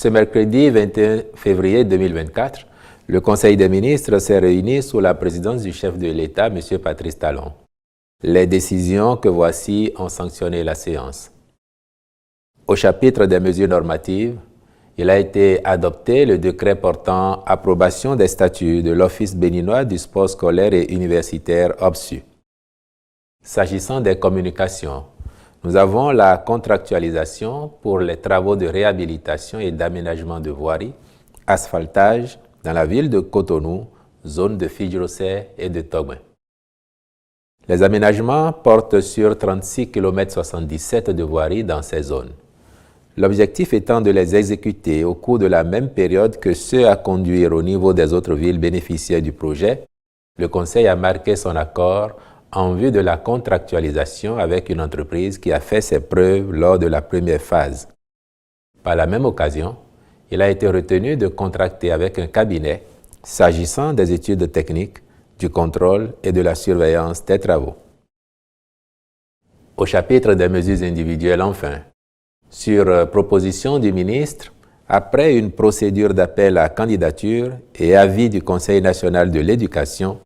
Ce mercredi 21 février 2024, le Conseil des ministres s'est réuni sous la présidence du chef de l'État, M. Patrice Talon. Les décisions que voici ont sanctionné la séance. Au chapitre des mesures normatives, il a été adopté le décret portant approbation des statuts de l'Office béninois du sport scolaire et universitaire OBSU. S'agissant des communications, nous avons la contractualisation pour les travaux de réhabilitation et d'aménagement de voiries, asphaltage dans la ville de Cotonou, zone de Fidjrosé et de Togouin. Les aménagements portent sur 36 km 77 de voiries dans ces zones. L'objectif étant de les exécuter au cours de la même période que ceux à conduire au niveau des autres villes bénéficiaires du projet, le Conseil a marqué son accord en vue de la contractualisation avec une entreprise qui a fait ses preuves lors de la première phase. Par la même occasion, il a été retenu de contracter avec un cabinet s'agissant des études techniques, du contrôle et de la surveillance des travaux. Au chapitre des mesures individuelles enfin, sur proposition du ministre, après une procédure d'appel à candidature et avis du Conseil national de l'éducation,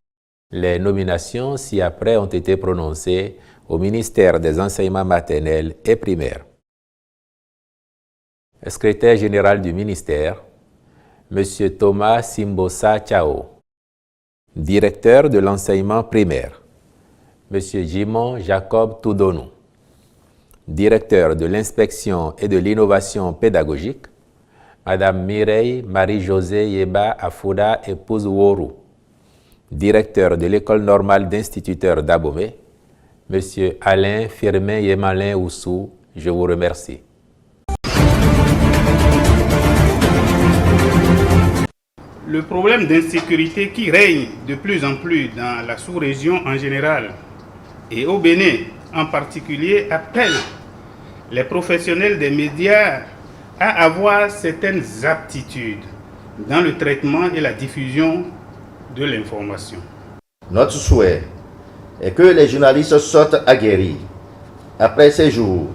les nominations ci-après ont été prononcées au ministère des enseignements maternels et primaires. Secrétaire général du ministère, M. Thomas Simbosa Chao. Directeur de l'enseignement primaire, M. Jimon Jacob Toudonou. Directeur de l'inspection et de l'innovation pédagogique, Mme Mireille Marie-Josée Yeba Afouda épouse Woru. Directeur de l'école normale d'instituteurs d'Abomey, M. Alain Firmin Yemalin Oussou, je vous remercie. Le problème d'insécurité qui règne de plus en plus dans la sous-région en général et au Bénin en particulier appelle les professionnels des médias à avoir certaines aptitudes dans le traitement et la diffusion de l'information. Notre souhait est que les journalistes sortent aguerris après ces jours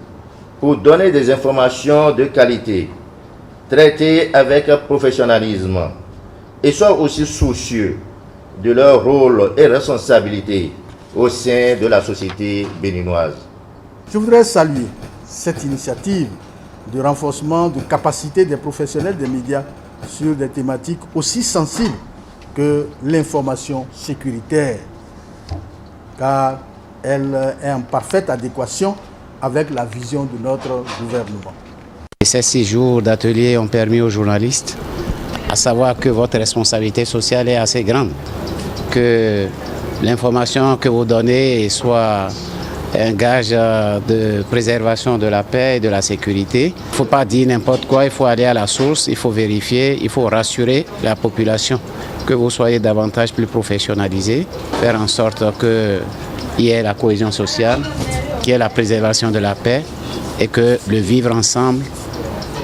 pour donner des informations de qualité, traitées avec professionnalisme et soient aussi soucieux de leur rôle et responsabilité au sein de la société béninoise. Je voudrais saluer cette initiative de renforcement de capacité des professionnels des médias sur des thématiques aussi sensibles que l'information sécuritaire, car elle est en parfaite adéquation avec la vision de notre gouvernement. Ces 6 jours d'atelier ont permis aux journalistes à savoir que votre responsabilité sociale est assez grande, que l'information que vous donnez soit un gage de préservation de la paix et de la sécurité. Il ne faut pas dire n'importe quoi, il faut aller à la source, il faut vérifier, il faut rassurer la population, que vous soyez davantage plus professionnalisés, faire en sorte qu'il y ait la cohésion sociale, qu'il y ait la préservation de la paix et que le vivre ensemble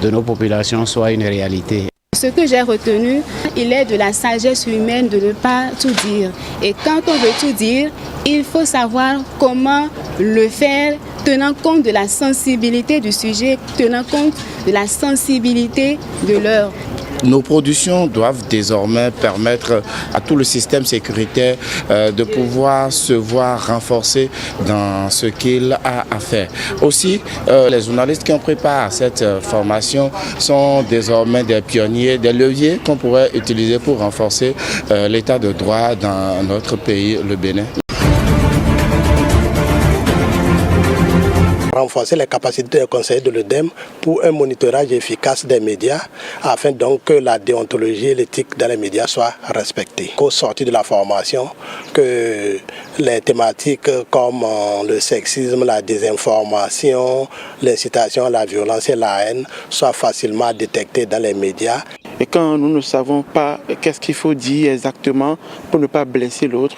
de nos populations soit une réalité. Ce que j'ai retenu, il est de la sagesse humaine de ne pas tout dire. Et quand on veut tout dire, il faut savoir comment le faire, tenant compte de la sensibilité du sujet, tenant compte de la sensibilité de l'heure. Nos productions doivent désormais permettre à tout le système sécuritaire de pouvoir se voir renforcé dans ce qu'il a à faire. Aussi, les journalistes qui ont préparé cette formation sont désormais des pionniers, des leviers qu'on pourrait utiliser pour renforcer l'état de droit dans notre pays, le Bénin. Renforcer les capacités des conseillers de l'EDEM pour un monitorage efficace des médias afin donc que la déontologie et l'éthique dans les médias soient respectées. Qu'au sortir de la formation, que les thématiques comme le sexisme, la désinformation, l'incitation à la violence et la haine soient facilement détectées dans les médias. Et quand nous ne savons pas qu'est-ce qu'il faut dire exactement pour ne pas blesser l'autre,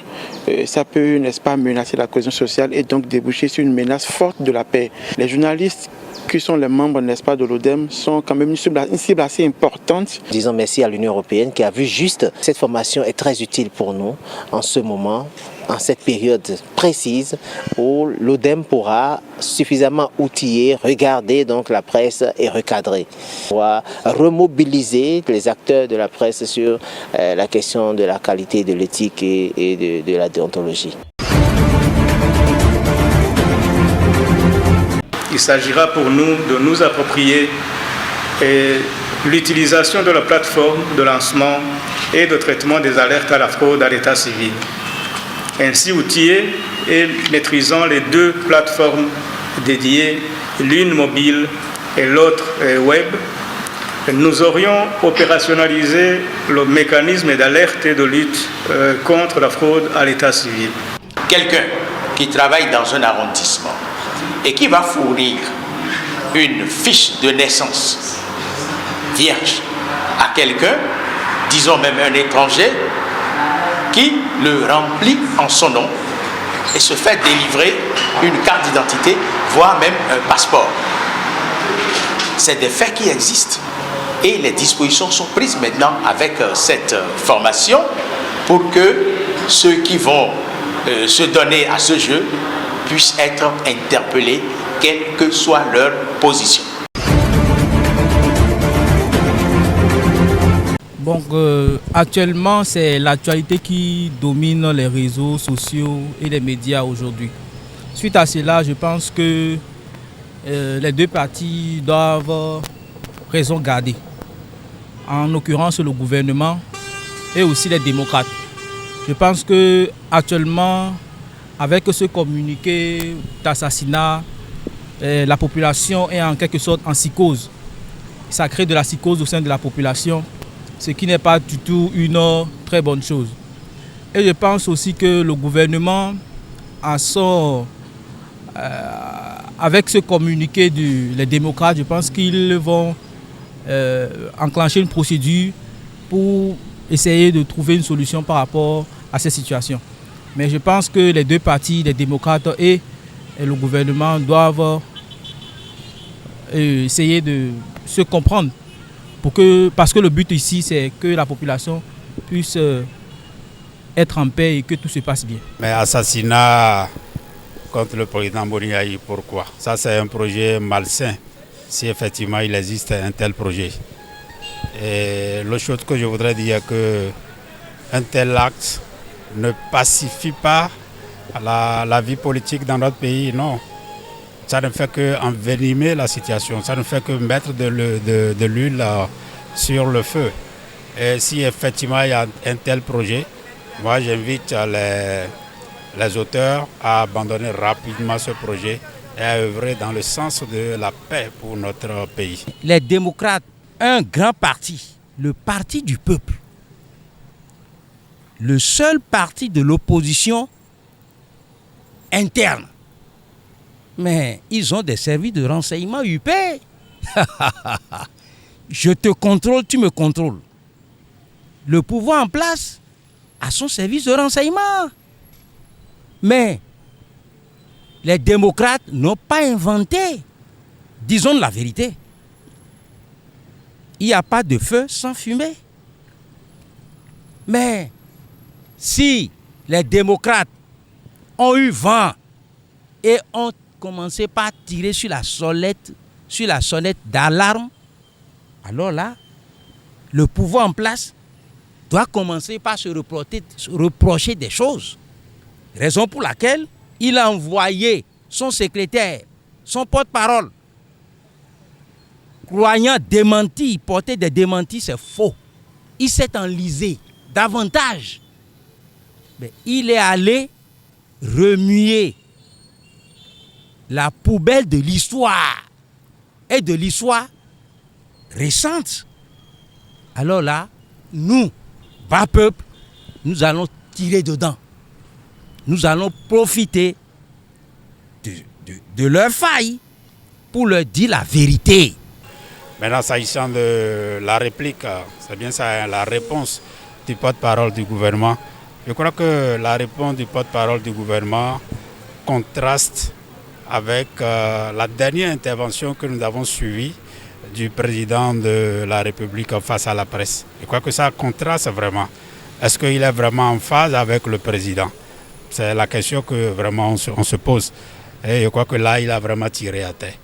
ça peut, n'est-ce pas, menacer la cohésion sociale et donc déboucher sur une menace forte de la paix. Les journalistes qui sont les membres, n'est-ce pas, de l'ODEM sont quand même une cible assez importante. Disons merci à l'Union européenne qui a vu juste cette formation est très utile pour nous en ce moment en cette période précise où l'ODEM pourra suffisamment outiller, regarder donc la presse et recadrer. On va remobiliser les acteurs de la presse sur la question de la qualité, de l'éthique et de la déontologie. Il s'agira pour nous de nous approprier l'utilisation de la plateforme de lancement et de traitement des alertes à la fraude à l'état civil. Ainsi outillés et maîtrisant les deux plateformes dédiées, l'une mobile et l'autre web, nous aurions opérationnalisé le mécanisme d'alerte et de lutte contre la fraude à l'état civil. Quelqu'un qui travaille dans un arrondissement et qui va fournir une fiche de naissance vierge à quelqu'un, disons même un étranger, qui le remplit en son nom et se fait délivrer une carte d'identité, voire même un passeport. C'est des faits qui existent et les dispositions sont prises maintenant avec cette formation pour que ceux qui vont se donner à ce jeu puissent être interpellés, quelle que soit leur position. Donc actuellement, c'est l'actualité qui domine les réseaux sociaux et les médias aujourd'hui. Suite à cela, je pense que les deux partis doivent raison garder. En l'occurrence, le gouvernement et aussi les démocrates. Je pense que actuellement, avec ce communiqué d'assassinat, la population est en quelque sorte en psychose. Ça crée de la psychose au sein de la population, ce qui n'est pas du tout une très bonne chose. Et je pense aussi que le gouvernement, avec ce communiqué des démocrates, je pense qu'ils vont enclencher une procédure pour essayer de trouver une solution par rapport à cette situation. Mais je pense que les deux partis, les démocrates et le gouvernement, doivent essayer de se comprendre. Parce que le but ici, c'est que la population puisse être en paix et que tout se passe bien. Mais assassinat contre le président Boniaï, pourquoi? Ça, c'est un projet malsain, si effectivement il existe un tel projet. Et l'autre chose que je voudrais dire, que un tel acte ne pacifie pas la vie politique dans notre pays, non. Ça ne fait qu'envenimer la situation, ça ne fait que mettre de l'huile sur le feu. Et si effectivement il y a un tel projet, moi j'invite les auteurs à abandonner rapidement ce projet et à œuvrer dans le sens de la paix pour notre pays. Les démocrates, un grand parti, le parti du peuple, le seul parti de l'opposition interne. Mais ils ont des services de renseignement UP. Je te contrôle, tu me contrôles. Le pouvoir en place a son service de renseignement. Mais les démocrates n'ont pas inventé. Disons la vérité. Il n'y a pas de feu sans fumée. Mais si les démocrates ont eu vent et ont commencé par tirer sur la sonnette d'alarme, alors là, le pouvoir en place doit commencer par se reprocher des choses. Raison pour laquelle il a envoyé son secrétaire, son porte-parole, croyant démenti, porter des démentis, c'est faux. Il s'est enlisé davantage. Mais il est allé remuer la poubelle de l'histoire et de l'histoire récente. Alors là, nous, bas peuple, nous allons tirer dedans. Nous allons profiter de leur faille pour leur dire la vérité. Maintenant, s'agissant de la réplique, c'est bien ça, la réponse du porte-parole du gouvernement. Je crois que la réponse du porte-parole du gouvernement contraste avec la dernière intervention que nous avons suivie du président de la République face à la presse. Je crois que ça contraste vraiment. Est-ce qu'il est vraiment en phase avec le président? C'est la question que vraiment on se pose. Et je crois que là, il a vraiment tiré à terre.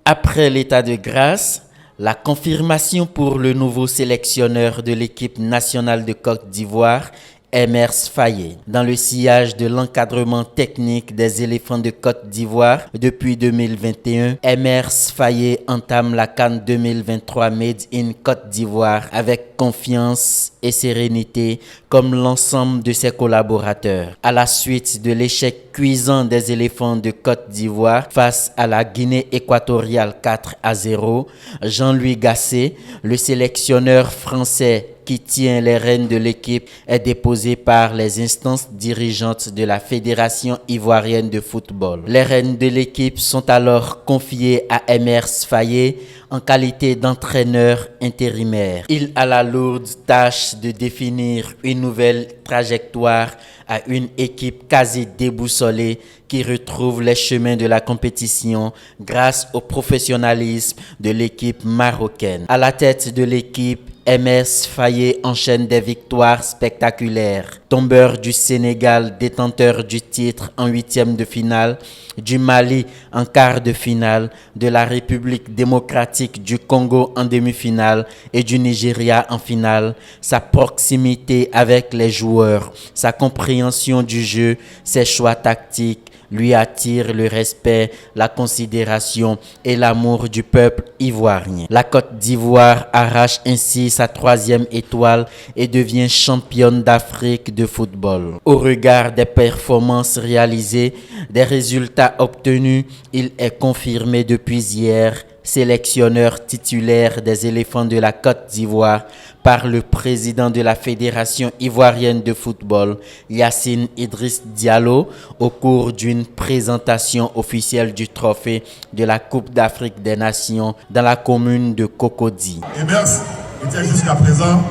Après l'état de grâce, la confirmation pour le nouveau sélectionneur de l'équipe nationale de Côte d'Ivoire, Emers Faye. Dans le sillage de l'encadrement technique des éléphants de Côte d'Ivoire depuis 2021, Emers Faye entame la CAN 2023 Made in Côte d'Ivoire avec confiance et sérénité comme l'ensemble de ses collaborateurs. À la suite de l'échec cuisant des éléphants de Côte d'Ivoire face à la Guinée équatoriale 4-0, Jean-Louis Gasset, le sélectionneur français qui tient les rênes de l'équipe, est déposé par les instances dirigeantes de la Fédération ivoirienne de football. Les rênes de l'équipe sont alors confiées à Emers Faye en qualité d'entraîneur intérimaire. Il a la lourde tâche de définir une nouvelle trajectoire à une équipe quasi déboussolée qui retrouve les chemins de la compétition grâce au professionnalisme de l'équipe marocaine. À la tête de l'équipe, Emers Faye enchaîne des victoires spectaculaires. Tombeur du Sénégal, détenteur du titre en 8e de finale, du Mali en quart de finale, de la République démocratique du Congo en demi-finale et du Nigeria en finale. Sa proximité avec les joueurs, sa compréhension du jeu, ses choix tactiques lui attirent le respect, la considération et l'amour du peuple ivoirien. La Côte d'Ivoire arrache ainsi sa 3e étoile et devient championne d'Afrique de football. Au regard des performances réalisées, des résultats obtenus, il est confirmé depuis hier sélectionneur titulaire des éléphants de la Côte d'Ivoire par le président de la Fédération ivoirienne de football, Yacine Idriss Diallo, au cours d'une présentation officielle du trophée de la Coupe d'Afrique des Nations dans la commune de Cocody. Emers était jusqu'à présent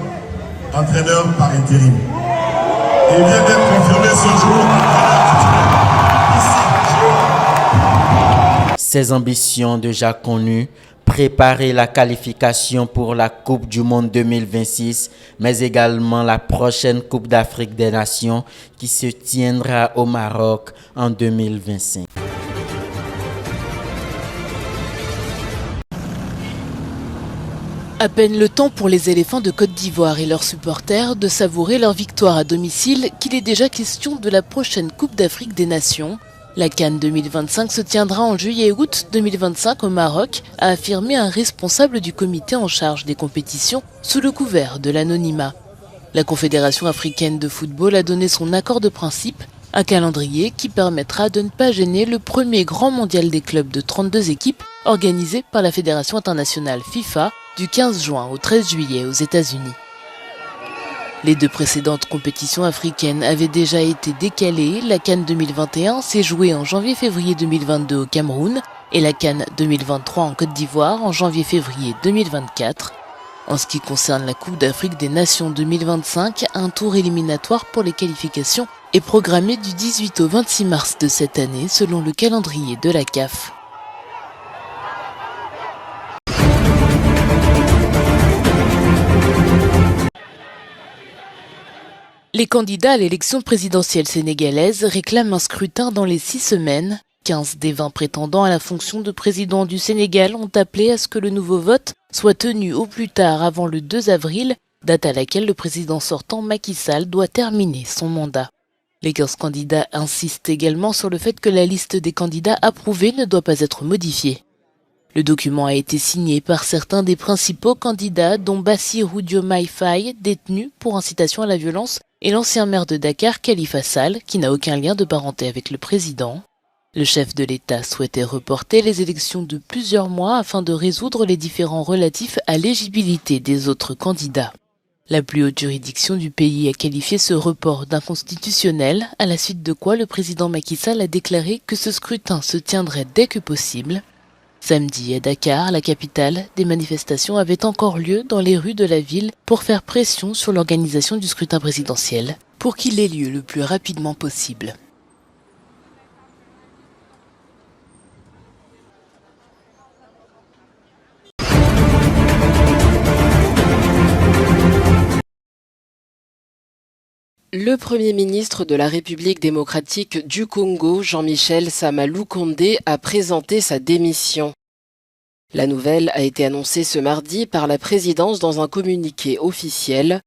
entraîneur par intérim. Il vient d'être confirmé ce jour. Ses ambitions déjà connues, préparer la qualification pour la Coupe du Monde 2026, mais également la prochaine Coupe d'Afrique des Nations qui se tiendra au Maroc en 2025. À peine le temps pour les éléphants de Côte d'Ivoire et leurs supporters de savourer leur victoire à domicile qu'il est déjà question de la prochaine Coupe d'Afrique des Nations. La CAN 2025 se tiendra en juillet et août 2025 au Maroc, a affirmé un responsable du comité en charge des compétitions sous le couvert de l'anonymat. La Confédération africaine de football a donné son accord de principe, un calendrier qui permettra de ne pas gêner le premier grand mondial des clubs de 32 équipes organisé par la Fédération internationale FIFA du 15 juin au 13 juillet aux États-Unis. Les deux précédentes compétitions africaines avaient déjà été décalées. La CAN 2021 s'est jouée en janvier-février 2022 au Cameroun et la CAN 2023 en Côte d'Ivoire en janvier-février 2024. En ce qui concerne la Coupe d'Afrique des Nations 2025, un tour éliminatoire pour les qualifications est programmé du 18 au 26 mars de cette année selon le calendrier de la CAF. Les candidats à l'élection présidentielle sénégalaise réclament un scrutin dans les 6 semaines. 15 des 20 prétendants à la fonction de président du Sénégal ont appelé à ce que le nouveau vote soit tenu au plus tard avant le 2 avril, date à laquelle le président sortant Macky Sall doit terminer son mandat. Les 15 candidats insistent également sur le fait que la liste des candidats approuvés ne doit pas être modifiée. Le document a été signé par certains des principaux candidats, dont Bassirou Diomaye Faye, détenu pour incitation à la violence, et l'ancien maire de Dakar, Khalifa Sall, qui n'a aucun lien de parenté avec le président. Le chef de l'État souhaitait reporter les élections de plusieurs mois afin de résoudre les différends relatifs à l'éligibilité des autres candidats. La plus haute juridiction du pays a qualifié ce report d'inconstitutionnel, à la suite de quoi le président Macky Sall a déclaré que ce scrutin se tiendrait dès que possible. Samedi, à Dakar, la capitale, des manifestations avaient encore lieu dans les rues de la ville pour faire pression sur l'organisation du scrutin présidentiel pour qu'il ait lieu le plus rapidement possible. Le Premier ministre de la République démocratique du Congo, Jean-Michel Sama Lukonde, a présenté sa démission. La nouvelle a été annoncée ce mardi par la présidence dans un communiqué officiel.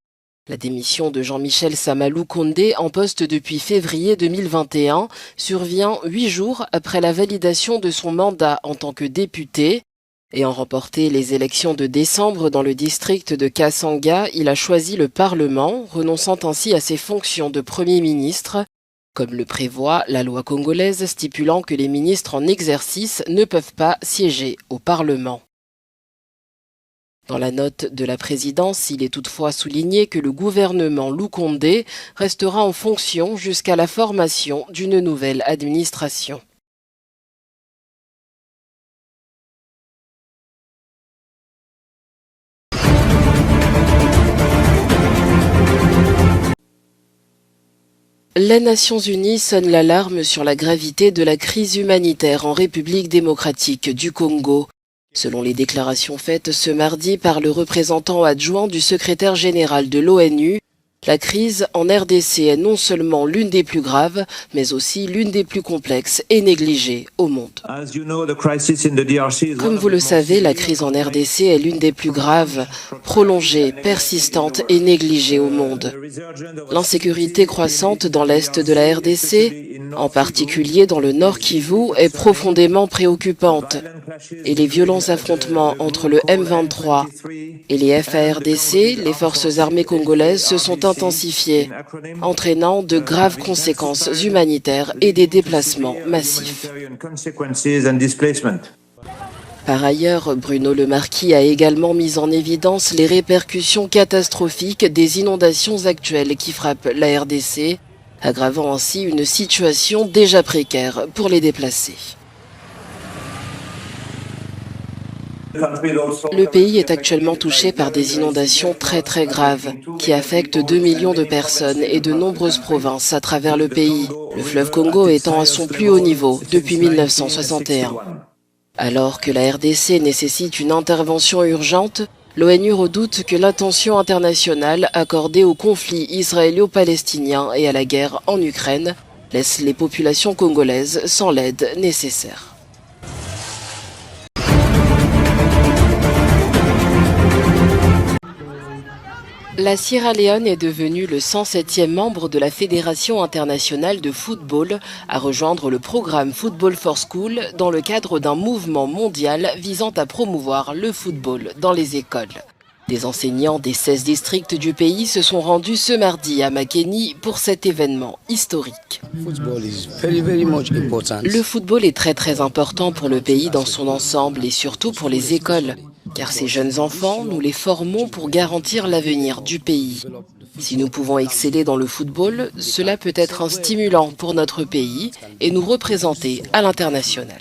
La démission de Jean-Michel Sama Lukonde, en poste depuis février 2021, survient 8 jours après la validation de son mandat en tant que député. Ayant remporté les élections de décembre dans le district de Kasanga, il a choisi le Parlement, renonçant ainsi à ses fonctions de Premier ministre, comme le prévoit la loi congolaise stipulant que les ministres en exercice ne peuvent pas siéger au Parlement. Dans la note de la présidence, il est toutefois souligné que le gouvernement Lukonde restera en fonction jusqu'à la formation d'une nouvelle administration. Les Nations Unies sonnent l'alarme sur la gravité de la crise humanitaire en République démocratique du Congo. Selon les déclarations faites ce mardi par le représentant adjoint du secrétaire général de l'ONU, la crise en RDC est non seulement l'une des plus graves, mais aussi l'une des plus complexes et négligées au monde. Comme vous le savez, la crise en RDC est l'une des plus graves, prolongée, persistante et négligée au monde. L'insécurité croissante dans l'est de la RDC, en particulier dans le nord Kivu, est profondément préoccupante. Et les violents affrontements entre le M23 et les FARDC, les forces armées congolaises, se sont intensifiés, entraînant de graves conséquences humanitaires et des déplacements massifs. Par ailleurs, Bruno Le Marquis a également mis en évidence les répercussions catastrophiques des inondations actuelles qui frappent la RDC, aggravant ainsi une situation déjà précaire pour les déplacés. Le pays est actuellement touché par des inondations très graves qui affectent 2 millions de personnes et de nombreuses provinces à travers le pays, le fleuve Congo étant à son plus haut niveau depuis 1961. Alors que la RDC nécessite une intervention urgente, l'ONU redoute que l'attention internationale accordée au conflit israélo-palestinien et à la guerre en Ukraine laisse les populations congolaises sans l'aide nécessaire. La Sierra Leone est devenue le 107e membre de la Fédération internationale de football à rejoindre le programme Football for School dans le cadre d'un mouvement mondial visant à promouvoir le football dans les écoles. Des enseignants des 16 districts du pays se sont rendus ce mardi à Makeni pour cet événement historique. Le football est très important pour le pays dans son ensemble et surtout pour les écoles. Car ces jeunes enfants, nous les formons pour garantir l'avenir du pays. Si nous pouvons exceller dans le football, cela peut être un stimulant pour notre pays et nous représenter à l'international.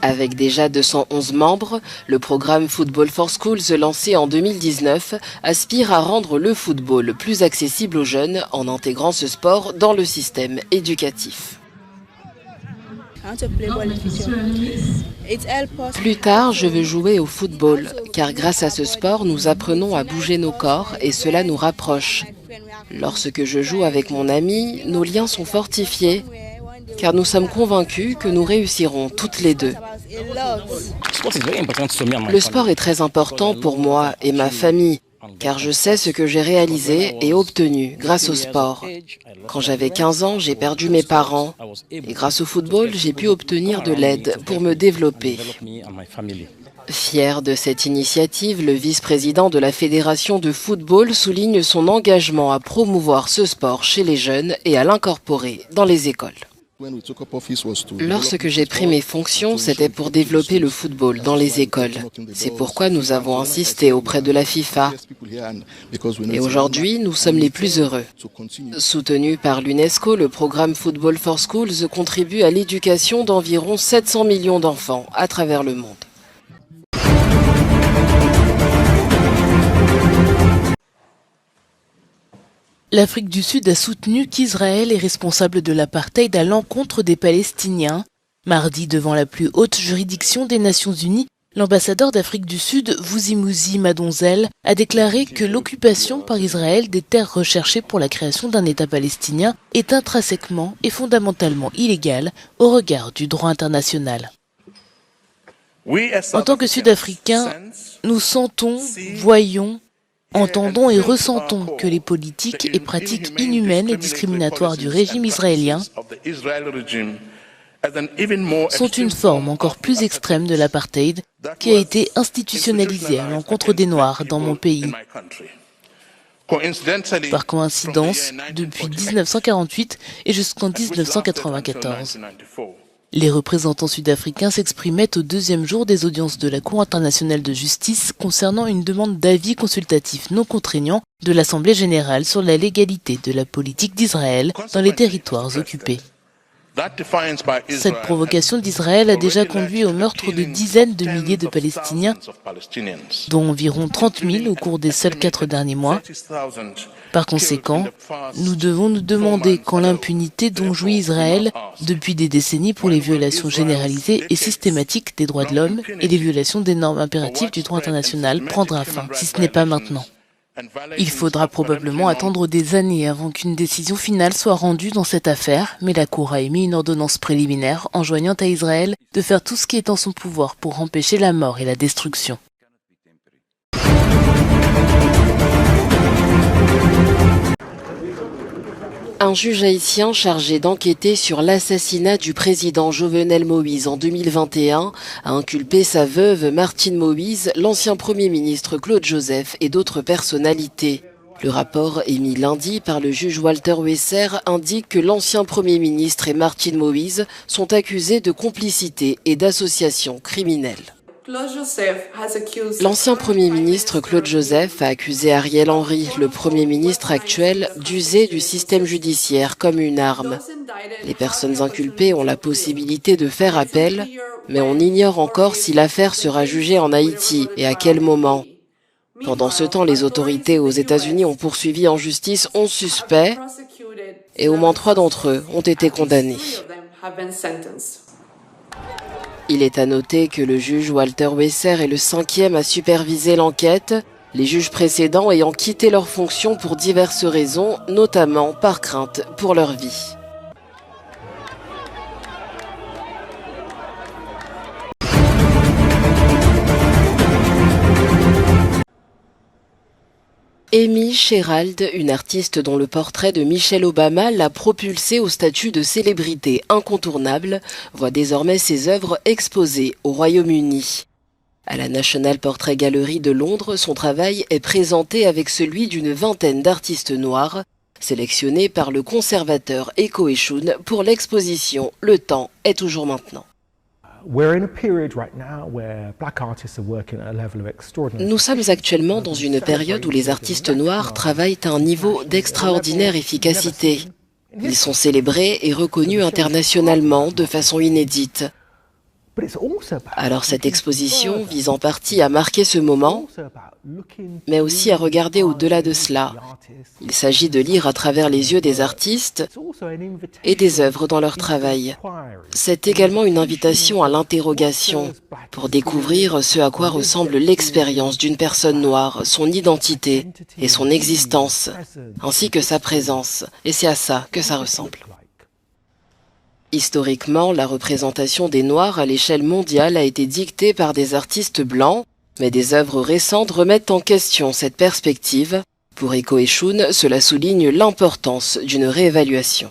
Avec déjà 211 membres, le programme Football for Schools lancé en 2019 aspire à rendre le football plus accessible aux jeunes en intégrant ce sport dans le système éducatif. Plus tard, je veux jouer au football, car grâce à ce sport, nous apprenons à bouger nos corps et cela nous rapproche. Lorsque je joue avec mon ami, nos liens sont fortifiés, car nous sommes convaincus que nous réussirons toutes les deux. Le sport est très important pour moi et ma famille, car je sais ce que j'ai réalisé et obtenu grâce au sport. Quand j'avais 15 ans, j'ai perdu mes parents et grâce au football, j'ai pu obtenir de l'aide pour me développer. Fier de cette initiative, le vice-président de la Fédération de football souligne son engagement à promouvoir ce sport chez les jeunes et à l'incorporer dans les écoles. Lorsque j'ai pris mes fonctions, c'était pour développer le football dans les écoles. C'est pourquoi nous avons insisté auprès de la FIFA. Et aujourd'hui, nous sommes les plus heureux. Soutenu par l'UNESCO, le programme Football for Schools contribue à l'éducation d'environ 700 millions d'enfants à travers le monde. L'Afrique du Sud a soutenu qu'Israël est responsable de l'apartheid à l'encontre des Palestiniens. Mardi, devant la plus haute juridiction des Nations Unies, L'ambassadeur d'Afrique du Sud, Vus'imuzi Madonsela, a déclaré que l'occupation par Israël des terres recherchées pour la création d'un État palestinien est intrinsèquement et fondamentalement illégale au regard du droit international. En tant que Sud-Africains, nous sentons, voyons, entendons et ressentons que les politiques et pratiques inhumaines et discriminatoires du régime israélien sont une forme encore plus extrême de l'apartheid qui a été institutionnalisée à l'encontre des Noirs dans mon pays. Par coïncidence, depuis 1948 et jusqu'en 1994. Les représentants sud-africains s'exprimaient au deuxième jour des audiences de la Cour internationale de justice concernant une demande d'avis consultatif non contraignant de l'Assemblée générale sur la légalité de la politique d'Israël dans les territoires occupés. Cette provocation d'Israël a déjà conduit au meurtre de dizaines de milliers de Palestiniens, dont environ 30 000 au cours des seuls 4 derniers mois. Par conséquent, nous devons nous demander quand l'impunité dont jouit Israël depuis des décennies pour les violations généralisées et systématiques des droits de l'homme et les violations des normes impératives du droit international prendra fin, si ce n'est pas maintenant. Il faudra probablement attendre des années avant qu'une décision finale soit rendue dans cette affaire, mais la Cour a émis une ordonnance préliminaire enjoignant à Israël de faire tout ce qui est en son pouvoir pour empêcher la mort et la destruction. Un juge haïtien chargé d'enquêter sur l'assassinat du président Jovenel Moïse en 2021 a inculpé sa veuve Martine Moïse, l'ancien Premier ministre Claude Joseph et d'autres personnalités. Le rapport émis lundi par le juge Walter Wesser indique que l'ancien Premier ministre et Martine Moïse sont accusés de complicité et d'association criminelle. L'ancien Premier ministre Claude Joseph a accusé Ariel Henry, le Premier ministre actuel, d'user du système judiciaire comme une arme. Les personnes inculpées ont la possibilité de faire appel, mais on ignore encore si l'affaire sera jugée en Haïti et à quel moment. Pendant ce temps, les autorités aux États-Unis ont poursuivi en justice 11 suspects et au moins 3 d'entre eux ont été condamnés. Il est à noter que le juge Walter Wesser est le 5e à superviser l'enquête, les juges précédents ayant quitté leurs fonctions pour diverses raisons, notamment par crainte pour leur vie. Amy Sherald, une artiste dont le portrait de Michelle Obama l'a propulsée au statut de célébrité incontournable, voit désormais ses œuvres exposées au Royaume-Uni. À la National Portrait Gallery de Londres, son travail est présenté avec celui d'une vingtaine d'artistes noirs, sélectionnés par le conservateur Eko Eshun pour l'exposition « Le temps est toujours maintenant ». Nous sommes actuellement dans une période où les artistes noirs travaillent à un niveau d'extraordinaire efficacité. Ils sont célébrés et reconnus internationalement de façon inédite. Alors cette exposition vise en partie à marquer ce moment, mais aussi à regarder au-delà de cela. Il s'agit de lire à travers les yeux des artistes et des œuvres dans leur travail. C'est également une invitation à l'interrogation pour découvrir ce à quoi ressemble l'expérience d'une personne noire, son identité et son existence, ainsi que sa présence. Et c'est à ça que ça ressemble. Historiquement, la représentation des Noirs à l'échelle mondiale a été dictée par des artistes blancs, mais des œuvres récentes remettent en question cette perspective. Pour Eko Eshun, cela souligne l'importance d'une réévaluation.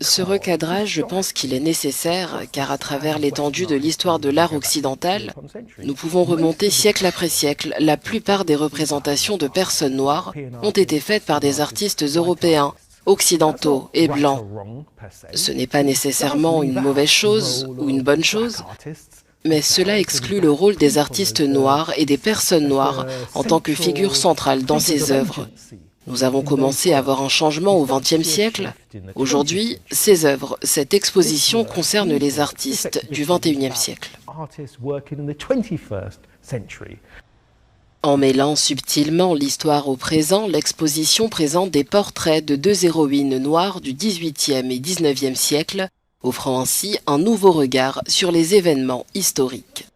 Ce recadrage, je pense qu'il est nécessaire, car à travers l'étendue de l'histoire de l'art occidental, nous pouvons remonter siècle après siècle. La plupart des représentations de personnes noires ont été faites par des artistes européens, occidentaux et blancs. Ce n'est pas nécessairement une mauvaise chose ou une bonne chose, mais cela exclut le rôle des artistes noirs et des personnes noires en tant que figure centrale dans ces œuvres. Nous avons commencé à voir un changement au XXe siècle. Aujourd'hui, ces œuvres, cette exposition concerne les artistes du XXIe siècle. En mêlant subtilement l'histoire au présent, l'exposition présente des portraits de 2 héroïnes noires du XVIIIe et XIXe siècle, offrant ainsi un nouveau regard sur les événements historiques.